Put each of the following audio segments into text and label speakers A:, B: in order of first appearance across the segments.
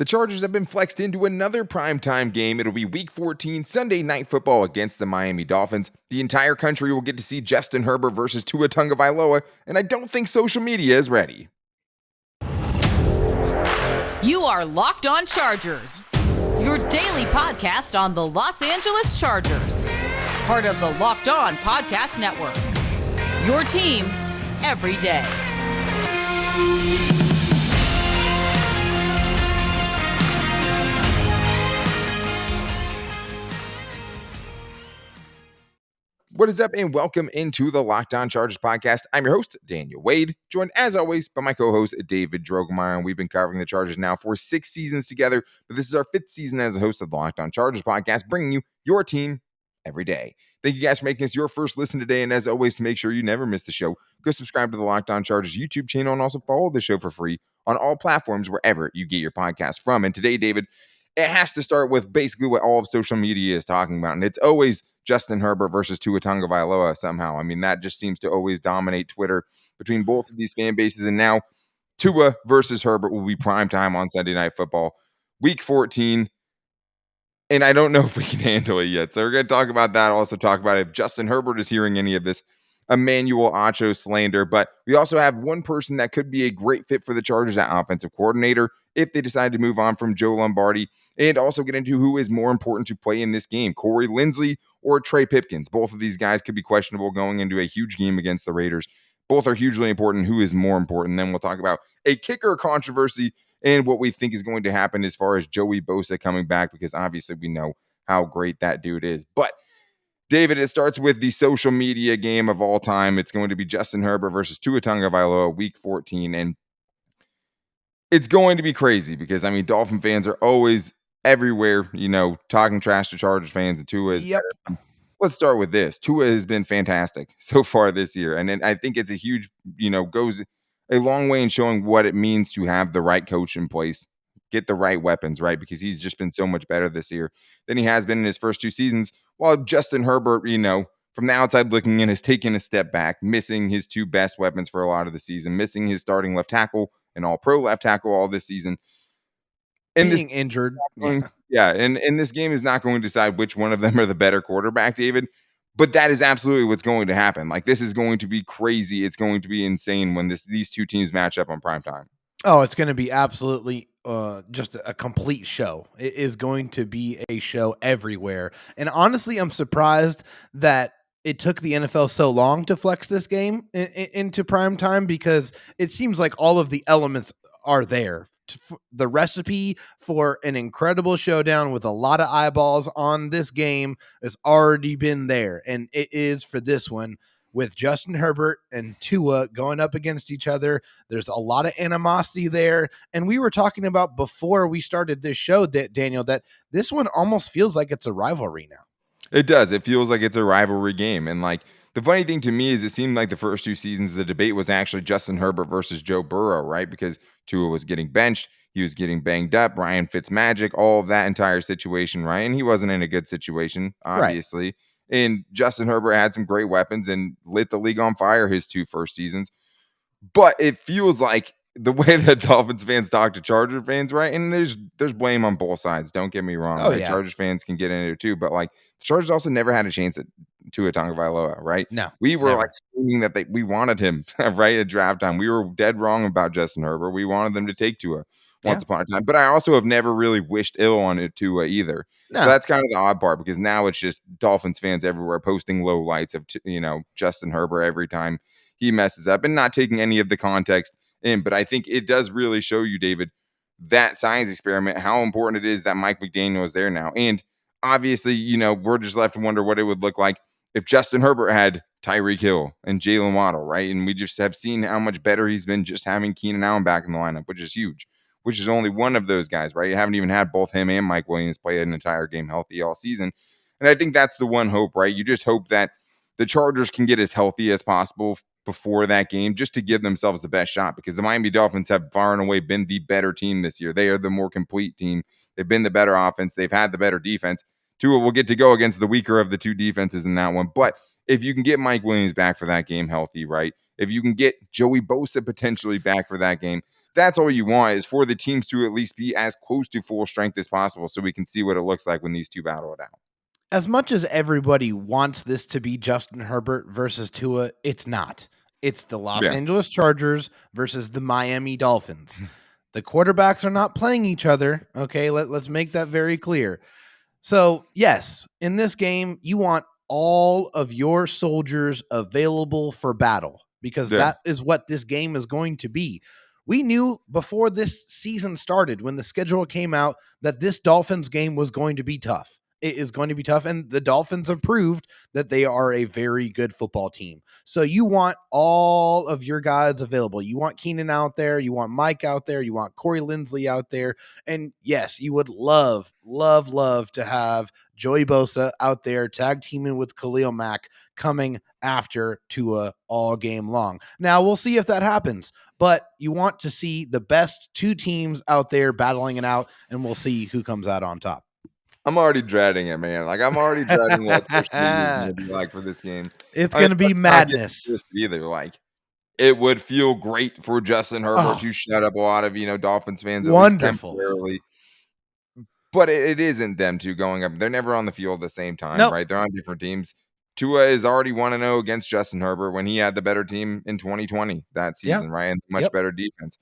A: The Chargers have been flexed into another primetime game. It'll be Week 14, Sunday Night Football against the Miami Dolphins. The entire country will get to see Justin Herbert versus Tua Tagovailoa, and I don't think social media is ready.
B: You are Locked On Chargers, your daily podcast on the Los Angeles Chargers, part of the Locked On Podcast Network, your team every day.
A: What is up, and welcome into the Locked On Chargers podcast. I'm your host, Daniel Wade, joined as always by my co-host, David Drogemeyer, and we've been covering the Chargers now for 6 seasons together, but this is our 5th season as a host of the Locked On Chargers podcast, bringing you your team every day. Thank you guys for making us your first listen today, and as always, to make sure you never miss the show, go subscribe to the Locked On Chargers YouTube channel and also follow the show for free on all platforms wherever you get your podcast from. And today, David, it has to start with basically what all of social media is talking about, and it's always Justin Herbert versus Tua Tagovailoa somehow. I mean, that just seems to always dominate Twitter between both of these fan bases. And now Tua versus Herbert will be primetime on Sunday Night Football, Week 14. And I don't know if we can handle it yet. So we're going to talk about that. Also talk about if Justin Herbert is hearing any of this Emmanuel Acho slander. But we also have one person that could be a great fit for the Chargers at offensive coordinator if they decide to move on from Joe Lombardi, and also get into who is more important to play in this game, Corey Linsley or Trey Pipkins. Both of these guys could be questionable going into a huge game against the Raiders. Both are hugely important. Who is more important? Then we'll talk about a kicker controversy and what we think is going to happen as far as Joey Bosa coming back, because obviously we know how great that dude is. But David, it starts with the social media game of all time. It's going to be Justin Herbert versus Tua Tagovailoa, Week 14, and it's going to be crazy because, I mean, Dolphin fans are always everywhere, talking trash to Chargers fans, and Tua is better. Let's start with this. Tua has been fantastic so far this year, and I think it's a huge, goes a long way in showing what it means to have the right coach in place, get the right weapons, right? Because he's just been so much better this year than he has been in his first 2 seasons, while Justin Herbert, from the outside looking in, has taken a step back, missing his 2 best weapons for a lot of the season, missing his starting left tackle, an all-pro left tackle all this season.
C: And being injured.
A: And this game is not going to decide which one of them are the better quarterback, David, but that is absolutely what's going to happen. Like, this is going to be crazy. It's going to be insane when these 2 teams match up on primetime.
C: Oh, it's going to be absolutely just a complete show. It is going to be a show everywhere. And honestly, I'm surprised that it took the NFL so long to flex this game into prime time, because it seems like all of the elements are there. The recipe for an incredible showdown with a lot of eyeballs on this game has already been there. And it is for this one with Justin Herbert and Tua going up against each other. There's a lot of animosity there. And we were talking about before we started this show, Daniel, that this one almost feels like it's a rivalry now.
A: It does. It feels like it's a rivalry game. And the funny thing to me is it seemed like the first 2 seasons, the debate was actually Justin Herbert versus Joe Burrow, right? Because Tua was getting benched. He was getting banged up. Ryan Fitzmagic, all of that entire situation, right? And he wasn't in a good situation, obviously. Right. And Justin Herbert had some great weapons and lit the league on fire his 2 first seasons. But it feels like the way that Dolphins fans talk to Charger fans, right? And there's blame on both sides. Don't get me wrong. Yeah. Chargers fans can get in there too, but the Chargers also never had a chance at Tua Tagovailoa, right?
C: No,
A: we were screaming that we wanted him right at draft time. We were dead wrong about Justin Herbert. We wanted them to take Tua once upon a time, but I also have never really wished ill on it Tua either. No. So that's kind of the odd part, because now it's just Dolphins fans everywhere posting low lights of Justin Herbert every time he messes up, and not taking any of the context in. But I think it does really show you, David, that science experiment, how important it is that Mike McDaniel is there now. And obviously, we're just left to wonder what it would look like if Justin Herbert had Tyreek Hill and Jalen Waddle, right? And we just have seen how much better he's been just having Keenan Allen back in the lineup, which is huge, which is only one of those guys, right? You haven't even had both him and Mike Williams play an entire game healthy all season. And I think that's the one hope, right? You just hope that the Chargers can get as healthy as possible before that game, just to give themselves the best shot, because the Miami Dolphins have far and away been the better team this year. They are the more complete team. They've been the better offense. They've had the better defense. Tua will get to go against the weaker of the 2 defenses in that one. But if you can get Mike Williams back for that game healthy, right? If you can get Joey Bosa potentially back for that game, that's all you want, is for the teams to at least be as close to full strength as possible so we can see what it looks like when these two battle it out.
C: As much as everybody wants this to be Justin Herbert versus Tua, it's not. It's the Los Angeles Chargers versus the Miami Dolphins. The quarterbacks are not playing each other. Okay, let's make that very clear. So, yes, in this game, you want all of your soldiers available for battle because that is what this game is going to be. We knew before this season started, when the schedule came out, that this Dolphins game was going to be tough. It is going to be tough, and the Dolphins have proved that they are a very good football team. So you want all of your guys available. You want Keenan out there. You want Mike out there. You want Corey Linsley out there. And yes, you would love to have Joey Bosa out there tag teaming with Khalil Mack coming after Tua all game long. Now, we'll see if that happens, but you want to see the best two teams out there battling it out, and we'll see who comes out on top.
A: I'm already dreading it, man. Like, I'm already dreading what social media is going to be like for this game.
C: It's going to be madness.
A: Either, like, it would feel great for Justin Herbert to shut up a lot of, Dolphins fans, at least temporarily. But it isn't them two going up. They're never on the field at the same time, right? They're on different teams. Tua is already 1-0 against Justin Herbert when he had the better team in 2020 that season, right? And much better defense.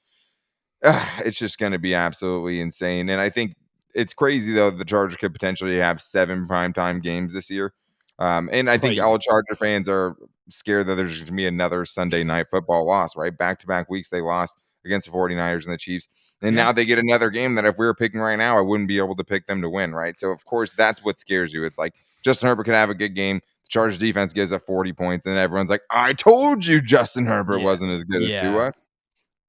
A: It's just going to be absolutely insane. And I think it's crazy, though, the Chargers could potentially have 7 primetime games this year. And I think all Charger fans are scared that there's going to be another Sunday night football loss, right? Back-to-back weeks they lost against the 49ers and the Chiefs. And now they get another game that if we were picking right now, I wouldn't be able to pick them to win, right? So, of course, that's what scares you. It's like Justin Herbert could have a good game. The Chargers defense gives up 40 points, and everyone's like, I told you Justin Herbert wasn't as good as Tua.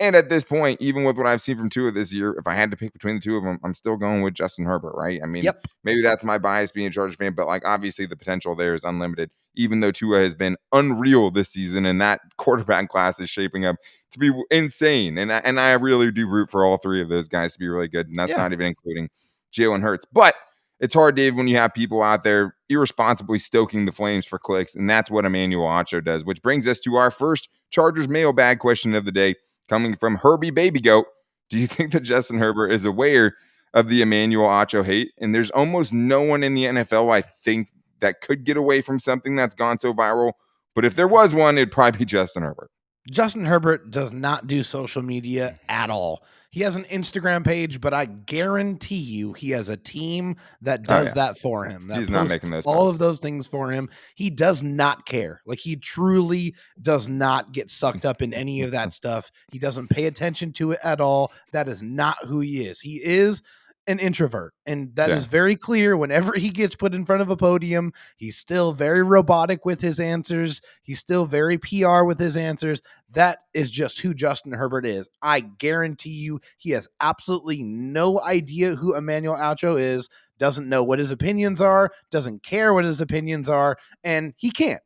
A: And at this point, even with what I've seen from Tua this year, if I had to pick between the two of them, I'm still going with Justin Herbert, right? I mean, maybe that's my bias being a Chargers fan, but like obviously the potential there is unlimited, even though Tua has been unreal this season and that quarterback class is shaping up to be insane. And I really do root for all three of those guys to be really good. And that's not even including Jalen Hurts. But it's hard, Dave, when you have people out there irresponsibly stoking the flames for clicks. And that's what Emmanuel Acho does, which brings us to our first Chargers mailbag question of the day. Coming from Herbie Baby Goat, do you think that Justin Herbert is aware of the Emmanuel Acho hate? And there's almost no one in the NFL, I think, that could get away from something that's gone so viral. But if there was one, it'd probably be Justin Herbert.
C: Justin Herbert does not do social media at all. He has an Instagram page, but I guarantee you he has a team that does that for him. That
A: He's not making those
C: all of those things for him. He does not care. Like, he truly does not get sucked up in any of that stuff. He doesn't pay attention to it at all. That is not who he is. He is an introvert, and that is very clear. Whenever he gets put in front of a podium, he's still very robotic with his answers. He's still very PR with his answers. That is just who Justin Herbert is. I guarantee you he has absolutely no idea who Emmanuel Acho is, doesn't know what his opinions are, doesn't care what his opinions are, and he can't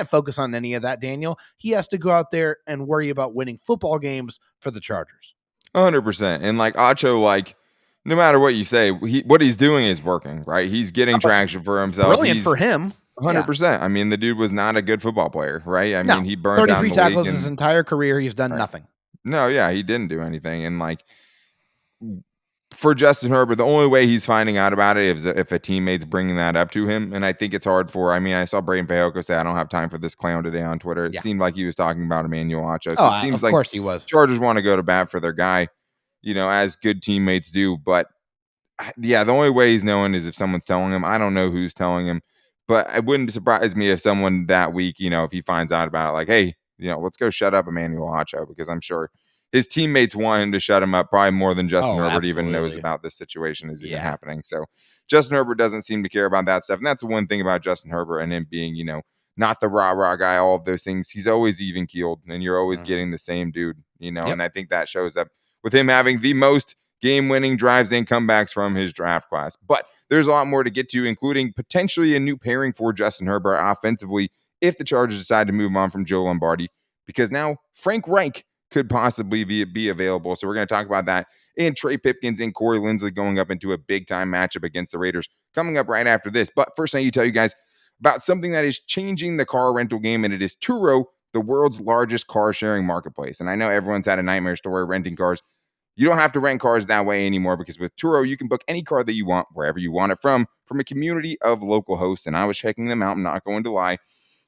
C: focus on any of that, Daniel. He has to go out there and worry about winning football games for the Chargers.
A: 100%. And like Acho, like, no matter what you say, what he's doing is working, right? He's getting traction for himself.
C: Brilliant for him.
A: 100%. I mean, the dude was not a good football player, right? I mean, he burned down the
C: 33 tackles his entire career. He's done nothing.
A: No, he didn't do anything. And like, for Justin Herbert, the only way he's finding out about it is if a teammate's bringing that up to him. And I think it's hard for, I saw Braden Fayoko say, I don't have time for this clown today on Twitter. It seemed like he was talking about Emmanuel Acho. So it seems like, of
C: course he was.
A: Chargers want to go to bat for their guy, as good teammates do. But the only way he's knowing is if someone's telling him. I don't know who's telling him, but it wouldn't surprise me if someone that week, if he finds out about it, like, hey, let's go shut up Emmanuel Acho, because I'm sure his teammates want him to shut him up probably more than Justin Herbert even knows about this situation is even happening. So Justin Herbert doesn't seem to care about that stuff. And that's the one thing about Justin Herbert and him being, not the rah-rah guy, all of those things. He's always even keeled, and you're always getting the same dude, and I think that shows up with him having the most game-winning drives and comebacks from his draft class. But there's a lot more to get to, including potentially a new pairing for Justin Herbert offensively if the Chargers decide to move on from Joe Lombardi, because now Frank Reich could possibly be available. So we're going to talk about that, and Trey Pipkins and Corey Linsley going up into a big-time matchup against the Raiders coming up right after this. But first, I need to tell you guys about something that is changing the car rental game, and it is Turo, the world's largest car-sharing marketplace. And I know everyone's had a nightmare story renting cars. You don't have to rent cars that way anymore because with Turo, you can book any car that you want, wherever you want it from a community of local hosts. And I was checking them out. I'm not going to lie.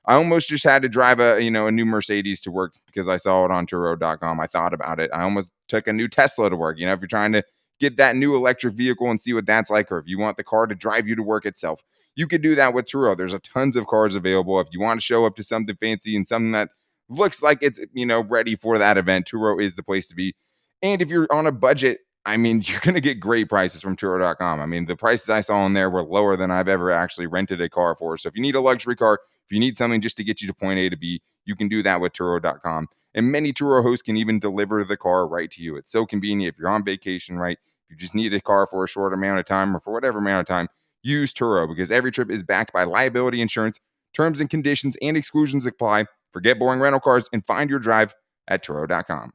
A: I almost just had to drive a new Mercedes to work because I saw it on Turo.com. I thought about it. I almost took a new Tesla to work. If you're trying to get that new electric vehicle and see what that's like, or if you want the car to drive you to work itself, you could do that with Turo. There's a tons of cars available. If you want to show up to something fancy and something that looks like it's ready for that event, Turo is the place to be. And if you're on a budget, you're going to get great prices from Turo.com. The prices I saw on there were lower than I've ever actually rented a car for. So if you need a luxury car, if you need something just to get you to point A to B, you can do that with Turo.com. And many Turo hosts can even deliver the car right to you. It's so convenient if you're on vacation, right? If you just need a car for a short amount of time or for whatever amount of time, use Turo because every trip is backed by liability insurance. Terms and conditions and exclusions apply. Forget boring rental cars and find your drive at Turo.com.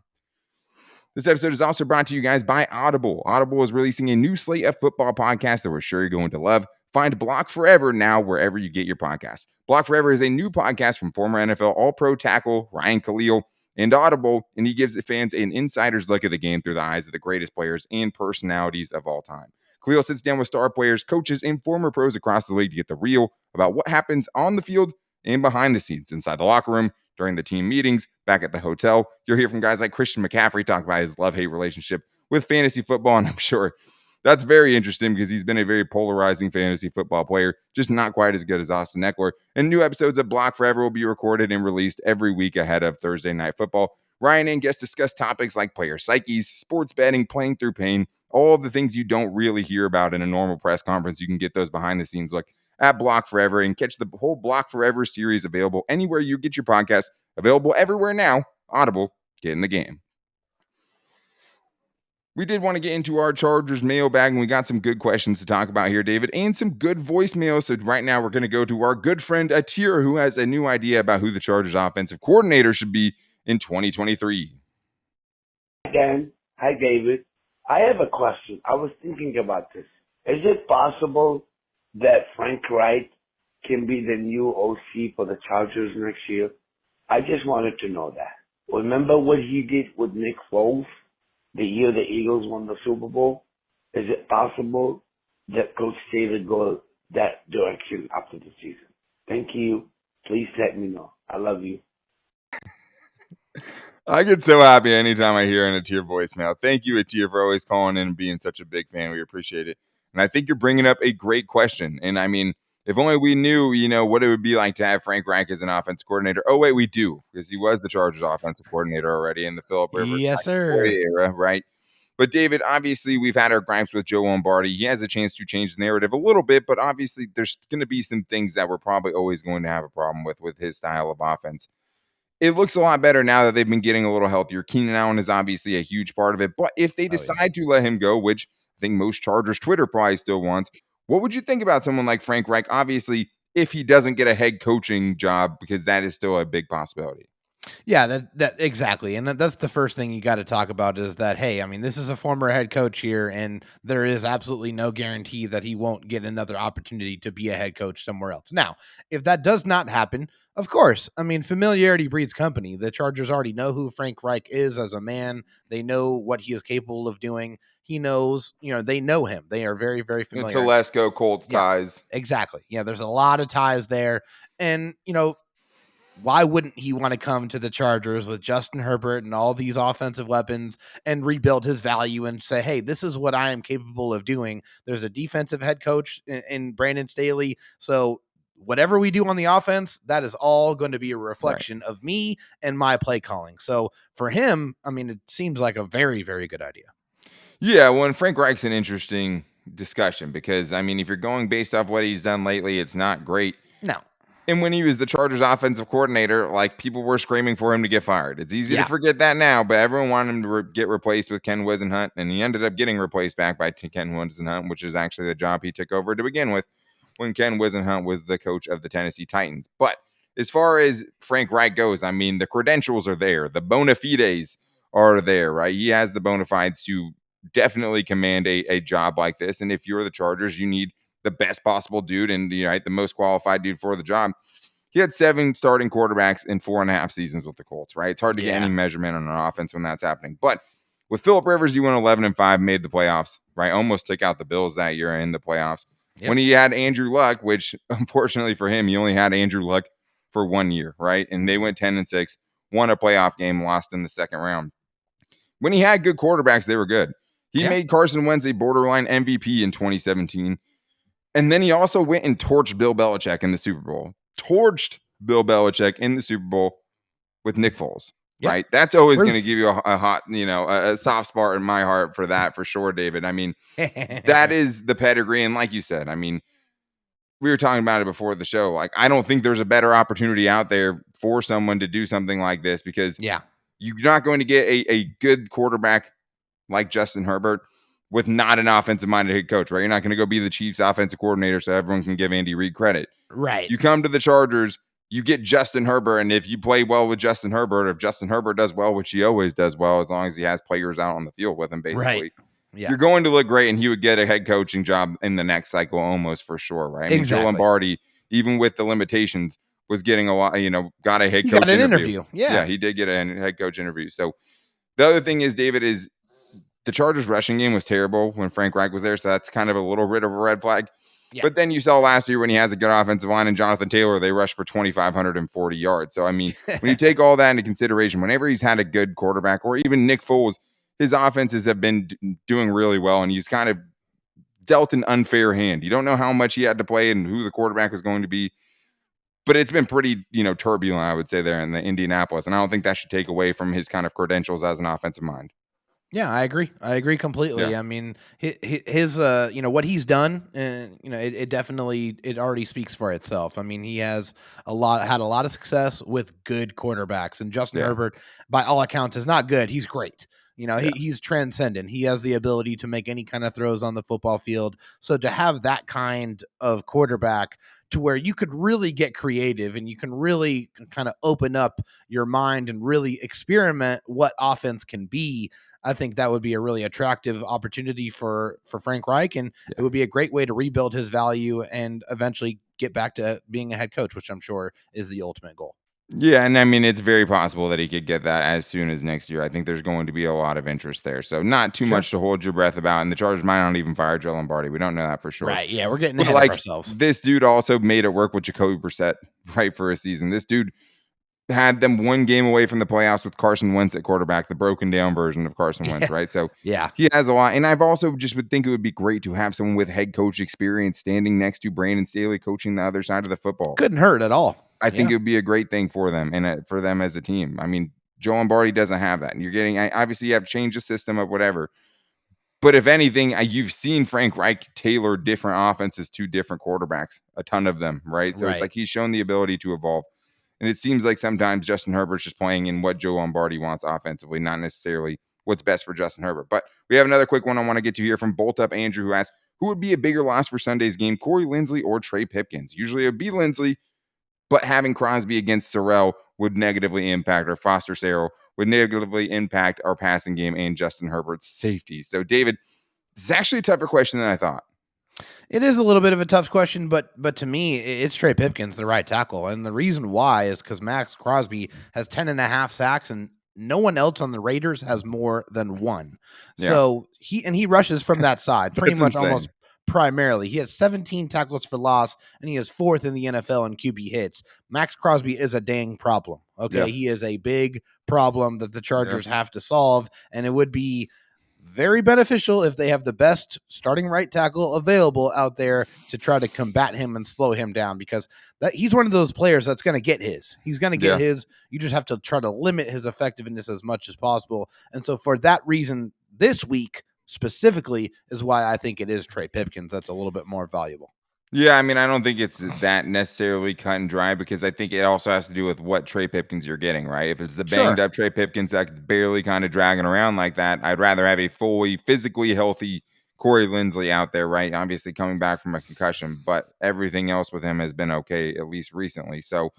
A: This episode is also brought to you guys by Audible. Audible is releasing a new slate of football podcasts that we're sure you're going to love. Find Block Forever now wherever you get your podcasts. Block Forever is a new podcast from former NFL All-Pro tackle Ryan Khalil and Audible, and he gives the fans an insider's look at the game through the eyes of the greatest players and personalities of all time. Khalil sits down with star players, coaches, and former pros across the league to get the real about what happens on the field and behind the scenes, inside the locker room, during the team meetings, back at the hotel. You'll hear from guys like Christian McCaffrey talk about his love-hate relationship with fantasy football, and I'm sure that's very interesting because he's been a very polarizing fantasy football player, just not quite as good as Austin Eckler. And new episodes of Block Forever will be recorded and released every week ahead of Thursday Night Football. Ryan and guests discuss topics like player psyches, sports betting, playing through pain, all of the things you don't really hear about in a normal press conference. You can get those behind-the-scenes look at Block Forever and catch the whole Block Forever series available anywhere you get your podcast. Available everywhere now. Audible, get in the game. We did want to get into our Chargers mailbag, and we got some good questions to talk about here, David, and some good voicemails. So right now we're going to go to our good friend Atir, who has a new idea about who the Chargers offensive coordinator should be in 2023.
D: Hi, Dan. Hi, David. I have a question. I was thinking about this. Is it possible that Frank Reich can be the new OC for the Chargers next year? I just wanted to know that. Remember what he did with Nick Foles the year the Eagles won the Super Bowl? Is it possible that Coach Taylor go that direction after the season? Thank you. Please let me know. I love you.
A: I get so happy anytime I hear an Atir voicemail. Thank you, Atir, for always calling in and being such a big fan. We appreciate it. And I think you're bringing up a great question. And if only we knew, what it would be like to have Frank Reich as an offensive coordinator. Oh, wait, we do, because he was the Chargers offensive coordinator already in the Phillip Rivers
C: Yes, sir.
A: era, right? But David, obviously, we've had our gripes with Joe Lombardi. He has a chance to change the narrative a little bit, but obviously there's going to be some things that we're probably always going to have a problem with his style of offense. It looks a lot better now that they've been getting a little healthier. Keenan Allen is obviously a huge part of it. But if they decide to let him go, which I think most Chargers Twitter probably still wants, what would you think about someone like Frank Reich? Obviously, if he doesn't get a head coaching job, because that is still a big possibility.
C: Yeah, that exactly. And that's the first thing you got to talk about is that, hey, this is a former head coach here, and there is absolutely no guarantee that he won't get another opportunity to be a head coach somewhere else. Now, if that does not happen, of course, familiarity breeds company. The Chargers already know who Frank Reich is as a man. They know what he is capable of doing. He knows, they know him. They are very, very familiar.
A: Telesco, Colts ties.
C: Exactly. Yeah, there's a lot of ties there. And, why wouldn't he want to come to the Chargers with Justin Herbert and all these offensive weapons and rebuild his value and say, hey, this is what I am capable of doing. There's a defensive head coach in Brandon Staley. So whatever we do on the offense, that is all going to be a reflection of me and my play calling. So for him, it seems like a very, very good idea.
A: Yeah, well, and Frank Reich's an interesting discussion because, if you're going based off what he's done lately, it's not great.
C: No.
A: And when he was the Chargers offensive coordinator, people were screaming for him to get fired. It's easy to forget that now, but everyone wanted him to get replaced with Ken Wisenhunt, and he ended up getting replaced back by Ken Wisenhunt, which is actually the job he took over to begin with when Ken Wisenhunt was the coach of the Tennessee Titans. But as far as Frank Reich goes, the credentials are there. The bona fides are there, right? He has the bona fides to definitely command a job like this. And if you're the Chargers, you need the best possible dude and the most qualified dude for the job. He had 7 starting quarterbacks in 4.5 seasons with the Colts, right? It's hard to get any measurement on an offense when that's happening. But With Phillip Rivers, he went 11-5, made the playoffs, right? Almost took out the Bills that year in the playoffs.
C: Yep.
A: When he had Andrew Luck, which unfortunately for him, he only had Andrew Luck for 1 year, right? And they went 10-6, won a playoff game, lost in the second round. When he had good quarterbacks, they were good. He made Carson Wentz a borderline MVP in 2017. And then he also went and torched Bill Belichick in the Super Bowl. Torched Bill Belichick in the Super Bowl with Nick Foles, right? That's always going to give you a hot, a soft spot in my heart for that, for sure, David. I mean, that is the pedigree. And like you said, I mean, we were talking about it before the show. Like, I don't think there's a better opportunity out there for someone to do something like this, because you're not going to get a good quarterback like Justin Herbert with not an offensive-minded head coach, right? You're not going to go be the Chiefs offensive coordinator so everyone can give Andy Reid credit.
C: Right.
A: You come to the Chargers, you get Justin Herbert, and if you play well with Justin Herbert, if Justin Herbert does well, which he always does well, as long as he has players out on the field with him, basically, you're going to look great, and he would get a head coaching job in the next cycle almost for sure, right? I mean, Joe Lombardi, even with the limitations, was getting a lot, got a head coach interview. Yeah, he did get a head coach interview. So the other thing is, David, is the Chargers rushing game was terrible when Frank Reich was there. So that's kind of a little bit of a red flag. But then you saw last year when he has a good offensive line and Jonathan Taylor, they rushed for 2,540 yards. So, I mean, when you take all that into consideration, whenever he's had a good quarterback, or even Nick Foles, his offenses have been doing really well, and he's kind of dealt an unfair hand. You don't know how much he had to play and who the quarterback was going to be. But it's been pretty, turbulent, I would say, there in the Indianapolis. And I don't think that should take away from his kind of credentials as an offensive mind.
C: Yeah, I agree. I agree completely.
A: Yeah.
C: I mean, his what he's done, and it definitely, it already speaks for itself. I mean, he has had a lot of success with good quarterbacks, and Justin Herbert, by all accounts, is not good. He's great. He's transcendent. He has the ability to make any kind of throws on the football field. So to have that kind of quarterback, to where you could really get creative and you can really kind of open up your mind and really experiment what offense can be, I think that would be a really attractive opportunity for Frank Reich, and it would be a great way to rebuild his value and eventually get back to being a head coach, which I'm sure is the ultimate goal.
A: Yeah, and I mean, it's very possible that he could get that as soon as next year. I think there's going to be a lot of interest there. So not too much to hold your breath about. And the Chargers might not even fire Joe Lombardi. We don't know that for sure.
C: Right, yeah, we're getting ahead of ourselves.
A: This dude also made it work with Jacoby Brissett, right, for a season. This dude had them one game away from the playoffs with Carson Wentz at quarterback, the broken down version of Carson Wentz, right? So he has a lot. And I've also just would think it would be great to have someone with head coach experience standing next to Brandon Staley coaching the other side of the football.
C: Couldn't hurt at all.
A: I think it would be a great thing for them and for them as a team. I mean, Joe Lombardi doesn't have that. And you're getting, obviously you have to change the system of whatever. But if anything, you've seen Frank Reich tailor different offenses to different quarterbacks, a ton of them, right? So it's like he's shown the ability to evolve. And it seems like sometimes Justin Herbert's just playing in what Joe Lombardi wants offensively, not necessarily what's best for Justin Herbert. But we have another quick one I want to get to here from Bolt Up Andrew, who asks, who would be a bigger loss for Sunday's game, Corey Linsley or Trey Pipkins? Usually it would be Linsley, but having Crosby against Sorrell would negatively impact, or Foster Sarrell would negatively impact our passing game and Justin Herbert's safety. So, David, this is actually a tougher question than I thought.
C: It is a little bit of a tough question, but to me, it's Trey Pipkins, the right tackle. And the reason why is because Max Crosby has 10.5 sacks, and no one else on the Raiders has more than one. Yeah. So he rushes from that side pretty much insane. Almost primarily. He has 17 tackles for loss, and he is 4th in the NFL in QB hits. Max Crosby is a dang problem. Okay. Yeah. He is a big problem that the Chargers have to solve, and it would be very beneficial if they have the best starting right tackle available out there to try to combat him and slow him down, because he's one of those players that's going to get his. He's going to get his. You just have to try to limit his effectiveness as much as possible. And so for that reason, this week specifically is why I think it is Trey Pipkins that's a little bit more valuable.
A: Yeah, I mean, I don't think it's that necessarily cut and dry, because I think it also has to do with what Trey Pipkins you're getting, right? If it's the banged up Trey Pipkins that's barely kind of dragging around like that, I'd rather have a fully physically healthy Corey Linsley out there, right? Obviously coming back from a concussion, but everything else with him has been okay, at least recently. So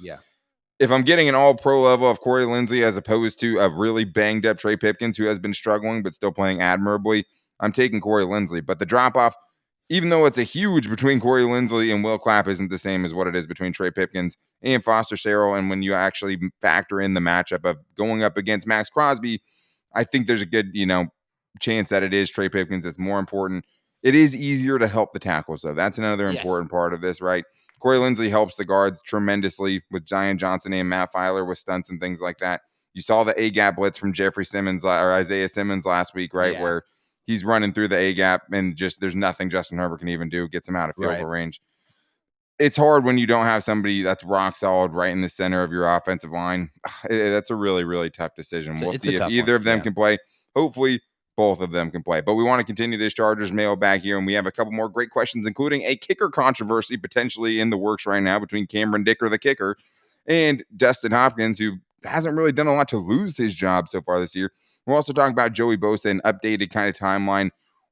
A: if I'm getting an all-pro level of Corey Linsley as opposed to a really banged up Trey Pipkins who has been struggling but still playing admirably, I'm taking Corey Linsley. But the drop-off, even though it's a huge between Corey Linsley and Will Clapp, isn't the same as what it is between Trey Pipkins and Foster Sarrell. And when you actually factor in the matchup of going up against Max Crosby, I think there's a good, chance that it is Trey Pipkins that's more important. It is easier to help the tackles, though. That's another important part of this, right? Corey Linsley helps the guards tremendously with Zion Johnson and Matt Filer with stunts and things like that. You saw the A-gap blitz from Jeffrey Simmons or Isaiah Simmons last week, right? Where he's running through the A-gap and just there's nothing Justin Herbert can even do. Gets him out of field goal range. It's hard when you don't have somebody that's rock solid right in the center of your offensive line. That's a really, really tough decision. We'll see if either of them can play. Hopefully, both of them can play. But we want to continue this Chargers mailbag here, and we have a couple more great questions, including a kicker controversy potentially in the works right now between Cameron Dicker, the kicker, and Dustin Hopkins, who hasn't really done a lot to lose his job so far this year. We're also talking about Joey Bosa, an updated kind of timeline,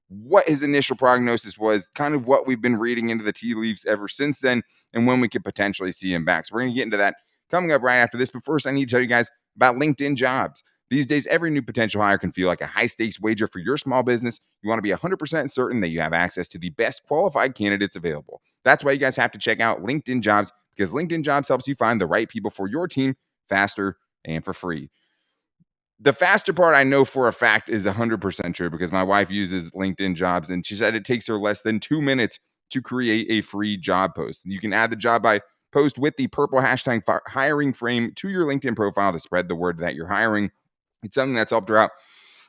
A: what his initial prognosis was, kind of what we've been reading into the tea leaves ever since then, and when we could potentially see him back. So we're going to get into that coming up right after this. But first, I need to tell you guys about LinkedIn Jobs. These days, every new potential hire can feel like a high-stakes wager for your small business. You want to be 100% certain that you have access to the best qualified candidates available. That's why you guys have to check out LinkedIn Jobs, because LinkedIn Jobs helps you find the right people for your team faster and for free. The faster part I know for a fact is 100% true because my wife uses LinkedIn Jobs and she said it takes her less than 2 minutes to create a free job post. You can add the job by post with the purple hashtag hiring frame to your LinkedIn profile to spread the word that you're hiring. It's something that's helped her out.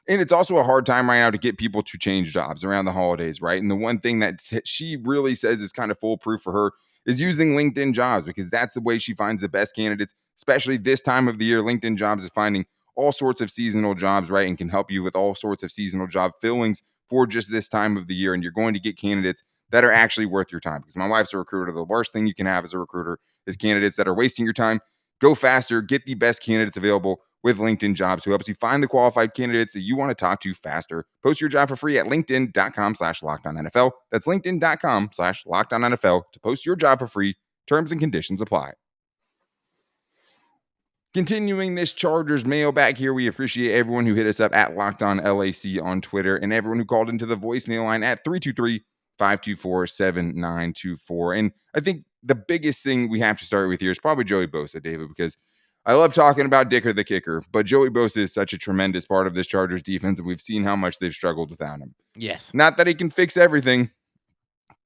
A: And it's also a hard time right now to get people to change jobs around the holidays, right? And the one thing that she really says is kind of foolproof for her is using LinkedIn Jobs because that's the way she finds the best candidates, especially this time of the year. LinkedIn Jobs is finding all sorts of seasonal jobs, right? And can help you with all sorts of seasonal job fillings for just this time of the year. And you're going to get candidates that are actually worth your time. Because my wife's a recruiter. The worst thing you can have as a recruiter is candidates that are wasting your time. Go faster, get the best candidates available with LinkedIn Jobs, who helps you find the qualified candidates that you want to talk to faster. Post your job for free at linkedin.com/LockedOnNFL. That's linkedin.com/LockedOnNFL to post your job for free. Terms and conditions apply. Continuing this Chargers mailbag here, we appreciate everyone who hit us up at LockedOnLAC on Twitter and everyone who called into the voicemail line at 323-524-7924. And I think the biggest thing we have to start with here is probably Joey Bosa, David, because I love talking about Dicker the kicker, but Joey Bosa is such a tremendous part of this Chargers defense, and we've seen how much they've struggled without him.
C: Yes.
A: Not that he can fix everything,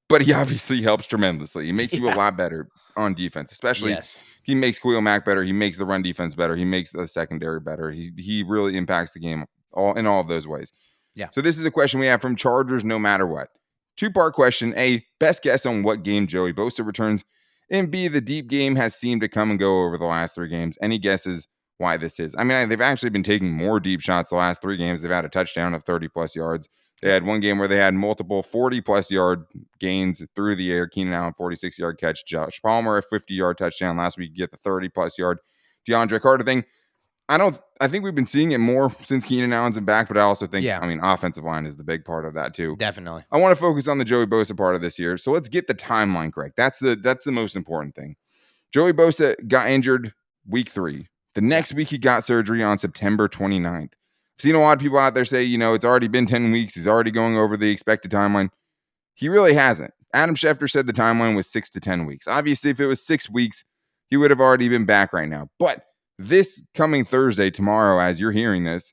A: but he obviously helps tremendously. He makes you a lot better on defense, especially he makes Khalil Mack better. He makes the run defense better. He makes the secondary better. He really impacts the game in all of those ways.
C: Yeah.
A: So this is a question we have from Chargers no matter what. Two-part question. A, best guess on what game Joey Bosa returns. And B, the deep game has seemed to come and go over the last 3 games. Any guesses why this is? I mean, they've actually been taking more deep shots the last 3 games. They've had a touchdown of 30-plus yards. They had one game where they had multiple 40-plus yard gains through the air. Keenan Allen, 46-yard catch. Josh Palmer, a 50-yard touchdown. Last week, you get the 30-plus yard DeAndre Carter thing. I think we've been seeing it more since Keenan Allen's been back, but I also think, offensive line is the big part of that too.
C: Definitely.
A: I want to focus on the Joey Bosa part of this here. So let's get the timeline correct. That's the most important thing. Joey Bosa got injured week 3. The next week he got surgery on September 29th. I've seen a lot of people out there say, it's already been 10 weeks. He's already going over the expected timeline. He really hasn't. Adam Schefter said the timeline was 6 to 10 weeks. Obviously, if it was 6 weeks, he would have already been back right now. But this coming Thursday, tomorrow, as you're hearing this,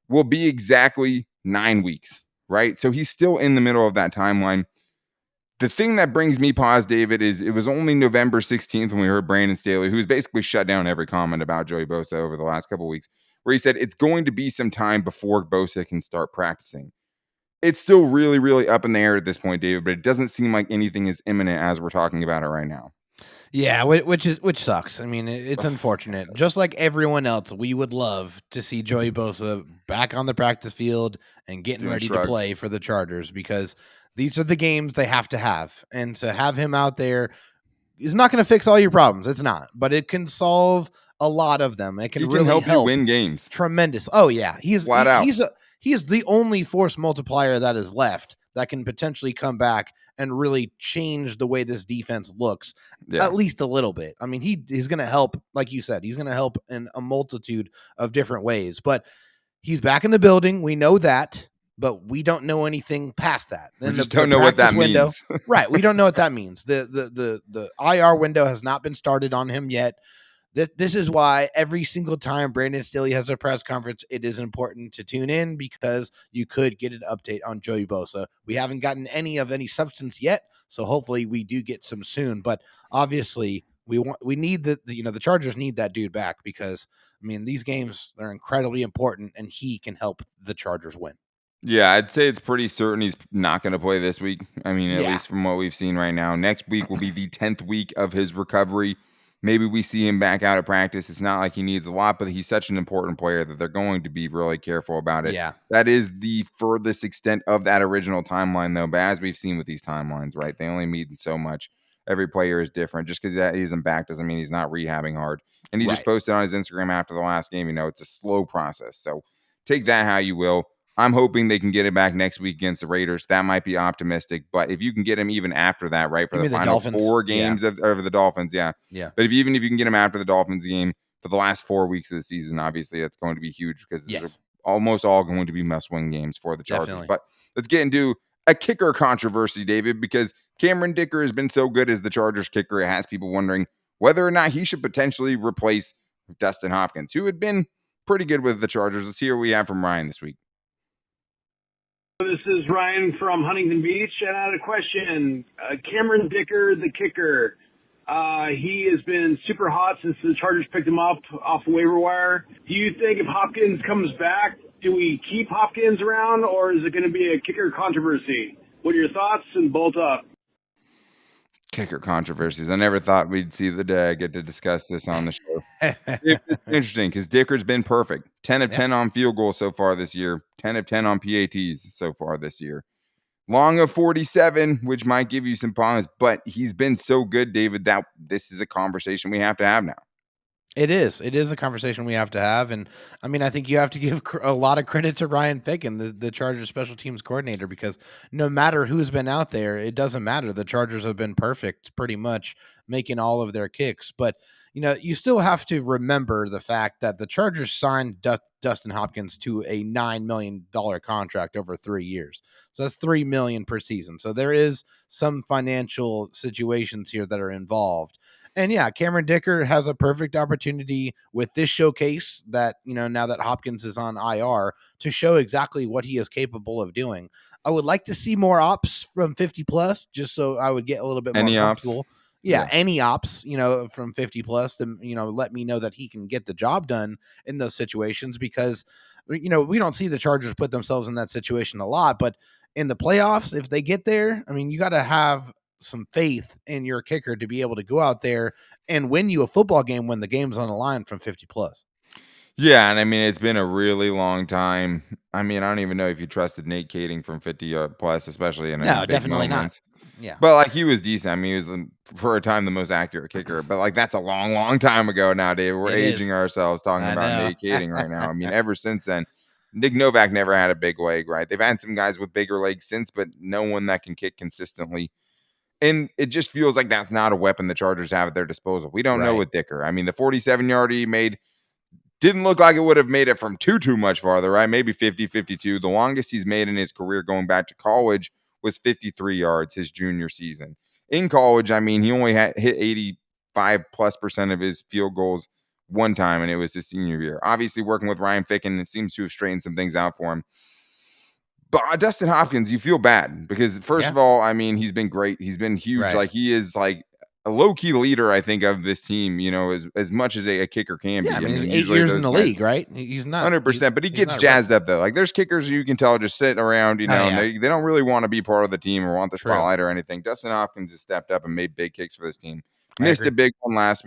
A: will be exactly 9 weeks, right? So he's still in the middle of that timeline. The thing that brings me pause, David, is it was only November 16th when we heard Brandon Staley, who's basically shut down every comment about Joey Bosa over the last couple of weeks, where he said it's going to be some time before Bosa can start practicing. It's still really, really up in the air at this point, David, but it doesn't seem like anything is imminent as we're talking about it right now.
C: Yeah, which sucks. I mean, it's unfortunate. Just like everyone else, we would love to see Joey Bosa back on the practice field and getting ready to play for the Chargers because these are the games they have to have. And to have him out there is not going to fix all your problems. It's not, but it can solve a lot of them. It can really
A: help you win games.
C: Tremendous. Oh yeah,
A: He is
C: the only force multiplier that is left that can potentially come back and really change the way this defense looks, at least a little bit. I mean, he's going to help, like you said, he's going to help in a multitude of different ways. But he's back in the building. We know that, but we don't know anything past that.
A: We just don't know what that means.
C: Right. We don't know what that means. The IR window has not been started on him yet. This is why every single time Brandon Staley has a press conference, it is important to tune in because you could get an update on Joey Bosa. We haven't gotten any substance yet, so hopefully we do get some soon. But obviously, we need the Chargers need that dude back because I mean these games are incredibly important, and he can help the Chargers win.
A: Yeah, I'd say it's pretty certain he's not going to play this week. I mean, at
C: Yeah.
A: least from what we've seen right now. Next week will be the 10th week of his recovery. Maybe we see him back out of practice. It's not like he needs a lot, but he's such an important player that they're going to be really careful about it.
C: Yeah.
A: That is the furthest extent of that original timeline, though. But as we've seen with these timelines, right, they only mean so much. Every player is different. Just because he isn't back doesn't mean he's not rehabbing hard. And he just posted on his Instagram after the last game, it's a slow process. So take that how you will. I'm hoping they can get it back next week against the Raiders. That might be optimistic, but if you can get him even after that, right, for the final
C: Dolphins?
A: 4 games of the Dolphins, yeah. But if you can get him after the Dolphins game for the last 4 weeks of the season, obviously that's going to be huge because they're almost all going to be must-win games for the Chargers.
C: Definitely.
A: But let's get into a kicker controversy, David, because Cameron Dicker has been so good as the Chargers kicker. It has people wondering whether or not he should potentially replace Dustin Hopkins, who had been pretty good with the Chargers. Let's hear what we have from Ryan this week.
E: This is Ryan from Huntington Beach, and I had a question. Cameron Dicker, the kicker, he has been super hot since the Chargers picked him up off the waiver wire. Do you think if Hopkins comes back, do we keep Hopkins around, or is it going to be a kicker controversy? What are your thoughts? And bolt up.
A: Kicker controversies. I never thought we'd see the day I get to discuss this on the show. It's interesting because Dicker's been perfect. 10 of 10 on field goals so far this year. 10 of 10 on PATs so far this year. Long of 47, which might give you some pause, but he's been so good, David, that this is a conversation we have to have now.
C: It is a conversation we have to have. And I mean, I think you have to give a lot of credit to Ryan Ficken, the Chargers special teams coordinator, because no matter who's been out there, it doesn't matter. The Chargers have been perfect pretty much making all of their kicks. But, you still have to remember the fact that the Chargers signed Dustin Hopkins to a $9 million contract over 3 years. So that's $3 million per season. So there is some financial situations here that are involved. And yeah, Cameron Dicker has a perfect opportunity with this showcase that, now that Hopkins is on IR, to show exactly what he is capable of doing. I would like to see more ops from 50 plus, just so I would get a little bit more comfortable. Yeah, any ops, from 50 plus to, let me know that he can get the job done in those situations because, we don't see the Chargers put themselves in that situation a lot, but in the playoffs, if they get there, I mean, you got to have some faith in your kicker to be able to go out there and win you a football game when the game's on the line from 50 plus.
A: Yeah, and I mean, it's been a really long time. I mean, I don't even know if you trusted Nate Kading from 50 plus, especially in big
C: definitely
A: moments.
C: Not. Yeah.
A: But he was decent. I mean, he was for a time the most accurate kicker. But that's a long, long time ago now, David. We're aging ourselves talking about Nate Kading right now. I mean, ever since then, Nick Novak never had a big leg, right? They've had some guys with bigger legs since, but no one that can kick consistently. And it just feels like that's not a weapon the Chargers have at their disposal. We don't know with Dicker. I mean, the 47-yarder he made didn't look like it would have made it from too much farther, right? Maybe 50, 52. The longest he's made in his career going back to college was 53 yards his junior season. In college, I mean, he only hit 85+% of his field goals one time, and it was his senior year. Obviously, working with Ryan Ficken, it seems to have straightened some things out for him. But Dustin Hopkins, you feel bad because, first of all, I mean, he's been great. He's been huge. He is a low-key leader, I think, of this team, as much as a kicker can be.
C: I mean, he's 8 years in the league, right? He's not
A: 100%, but he gets jazzed up, though. There's kickers you can tell just sitting around, and they don't really want to be part of the team or want the spotlight or anything. Dustin Hopkins has stepped up and made big kicks for this team. Missed a big one last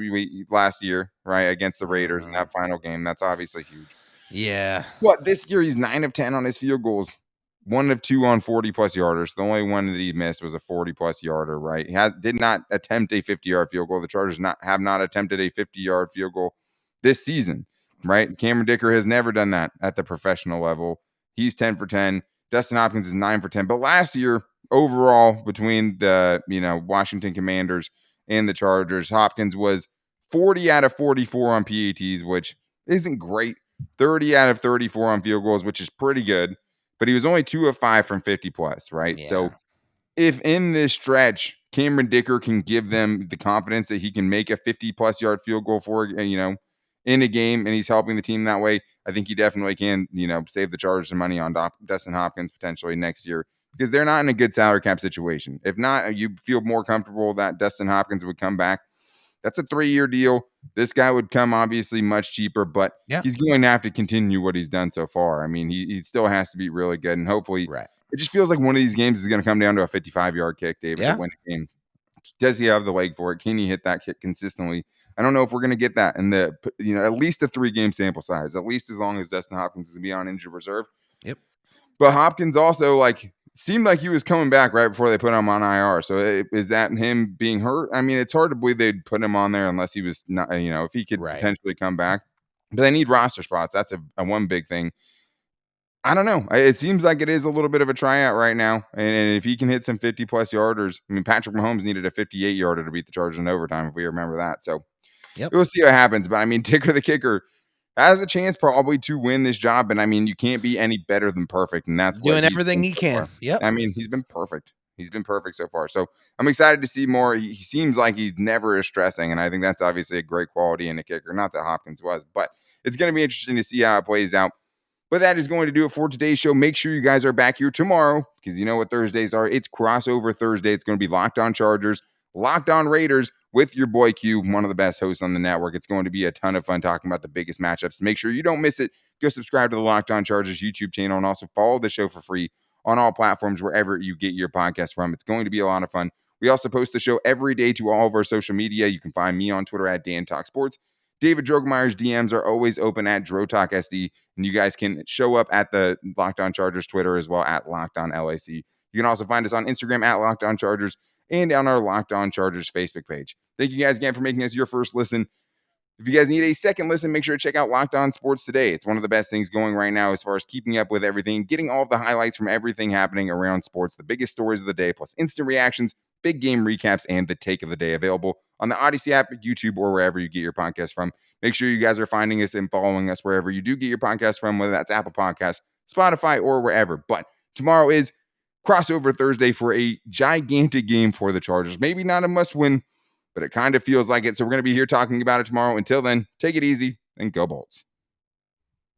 A: year, right, against the Raiders in that final game. That's obviously huge.
C: Yeah.
A: But this year, he's 9 of 10 on his field goals. 1 of 2 on 40+ yarders. The only one that he missed was a 40+ yarder, right? He did not attempt a 50-yard field goal. The Chargers have not attempted a 50-yard field goal this season, right? Cameron Dicker has never done that at the professional level. He's 10 for 10. Dustin Hopkins is 9 for 10. But last year, overall, between the Washington Commanders and the Chargers, Hopkins was 40 out of 44 on PATs, which isn't great. 30 out of 34 on field goals, which is pretty good. But he was only 2 of 5 from 50 plus, right?
C: Yeah.
A: So if in this stretch, Cameron Dicker can give them the confidence that he can make a 50-plus yard field goal for, in a game, and he's helping the team that way, I think he definitely can, save the Chargers some money on Dustin Hopkins potentially next year, because they're not in a good salary cap situation. If not, you feel more comfortable that Dustin Hopkins would come back. That's a 3-year deal. This guy would come obviously much cheaper, but he's going to have to continue what he's done so far. I mean, he still has to be really good, and hopefully it just feels like one of these games is going to come down to a 55-yard kick, David, to win the game. Does he have the leg for it? Can he hit that kick consistently? I don't know if we're going to get that in the, at least a 3-game sample size, at least as long as Dustin Hopkins is going to be on injured reserve.
C: Yep.
A: But Hopkins also seemed like he was coming back right before they put him on IR. So is that him being hurt? I mean, it's hard to believe they'd put him on there unless he was not, if he could potentially come back. But they need roster spots. That's a one big thing. I don't know. It seems like it is a little bit of a tryout right now. And if he can hit some 50-plus yarders, I mean, Patrick Mahomes needed a 58-yarder to beat the Chargers in overtime, if we remember that. So we'll see what happens. But, I mean, Dicker the kicker has a chance probably to win this job. And, I mean, you can't be any better than perfect. And that's
C: doing everything he can.
A: Yep. I mean, he's been perfect. He's been perfect so far. So I'm excited to see more. He seems like he never is stressing. And I think that's obviously a great quality in a kicker. Not that Hopkins was. But it's going to be interesting to see how it plays out. But that is going to do it for today's show. Make sure you guys are back here tomorrow, because you know what Thursdays are. It's crossover Thursday. It's going to be Locked On Chargers, Locked On Raiders with your boy Q, one of the best hosts on the network. It's going to be a ton of fun talking about the biggest matchups. Make sure you don't miss it. Go subscribe to the Locked On Chargers YouTube channel, and also follow the show for free on all platforms wherever you get your podcast from. It's going to be a lot of fun. We also post the show every day to all of our social media. You can find me on Twitter at DanTalkSports. David Drogemeyer's DMs are always open at DroTalkSD, and you guys can show up at the Locked On Chargers Twitter as well at Locked On LAC. You can also find us on Instagram at Locked On Chargers and on our Locked On Chargers Facebook page. Thank you guys again for making us your first listen. If you guys need a second listen, make sure to check out Locked On Sports Today. It's one of the best things going right now as far as keeping up with everything, getting all of the highlights from everything happening around sports, the biggest stories of the day, plus instant reactions, big game recaps, and the take of the day, available on the Odyssey app, YouTube, or wherever you get your podcast from. Make sure you guys are finding us and following us wherever you do get your podcast from, whether that's Apple Podcasts, Spotify, or wherever. But tomorrow is crossover Thursday for a gigantic game for the Chargers. Maybe not a must-win, but it kind of feels like it. So we're going to be here talking about it tomorrow. Until then, take it easy and go Bolts.